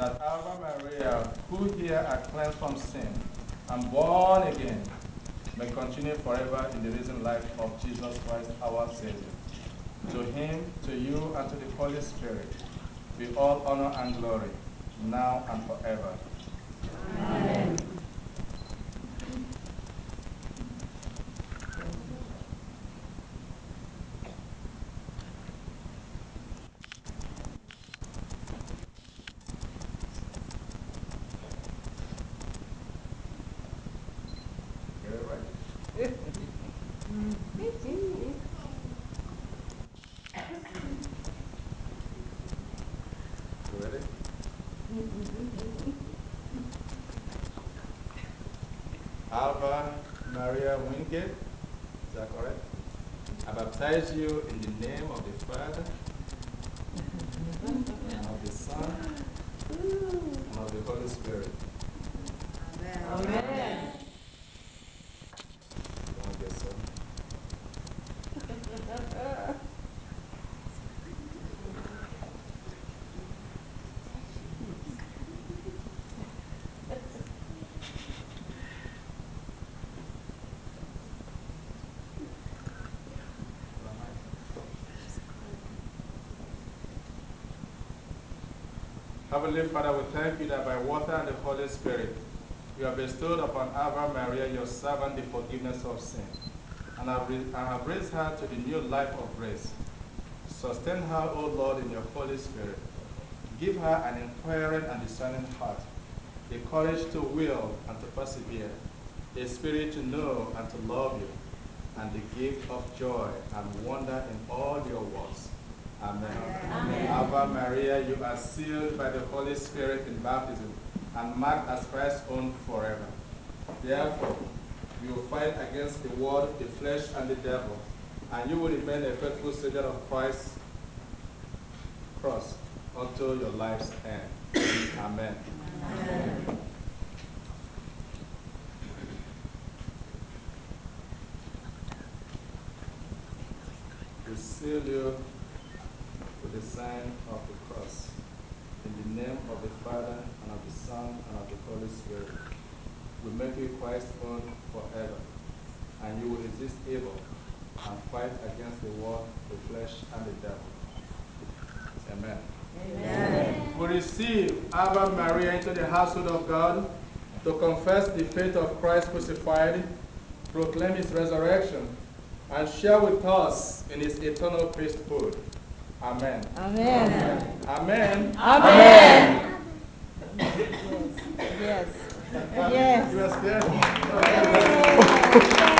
that Ave Maria, who here are cleansed from sin and born again, may continue forever in the risen life of Jesus Christ, our Savior. To him, to you, and to the Holy Spirit be all honor and glory, now and forever. Amen. Get it right. You ready? Ava Maria Wingate, is that correct? I baptize you in the name of the Father, and of the Son, and of the Holy Spirit. Amen. Don't get so. Heavenly Father, we thank you that by water and the Holy Spirit, you have bestowed upon Ava Maria, your servant, the forgiveness of sin, and have raised her to the new life of grace. Sustain her, O Lord, in your Holy Spirit. Give her an inquiring and discerning heart, the courage to will and to persevere, a spirit to know and to love you, and the gift of joy and wonder in all your works. Amen. Amen. Ave Maria, you are sealed by the Holy Spirit in baptism and marked as Christ's own forever. Therefore, you will fight against the world, the flesh, and the devil, and you will remain a faithful soldier of Christ's cross until your life's end. Amen. Amen. We seal you with the sign of the cross. In the name of the Father, and of the Son, and of the Holy Spirit, we make you Christ's own forever, and you will resist evil and fight against the world, the flesh, and the devil. Amen. Amen. We receive Ave Maria into the household of God to confess the faith of Christ crucified, proclaim his resurrection, and share with us in his eternal priesthood. Amen. Amen. Amen. Amen. Yes. Yes. You are scared? Yes.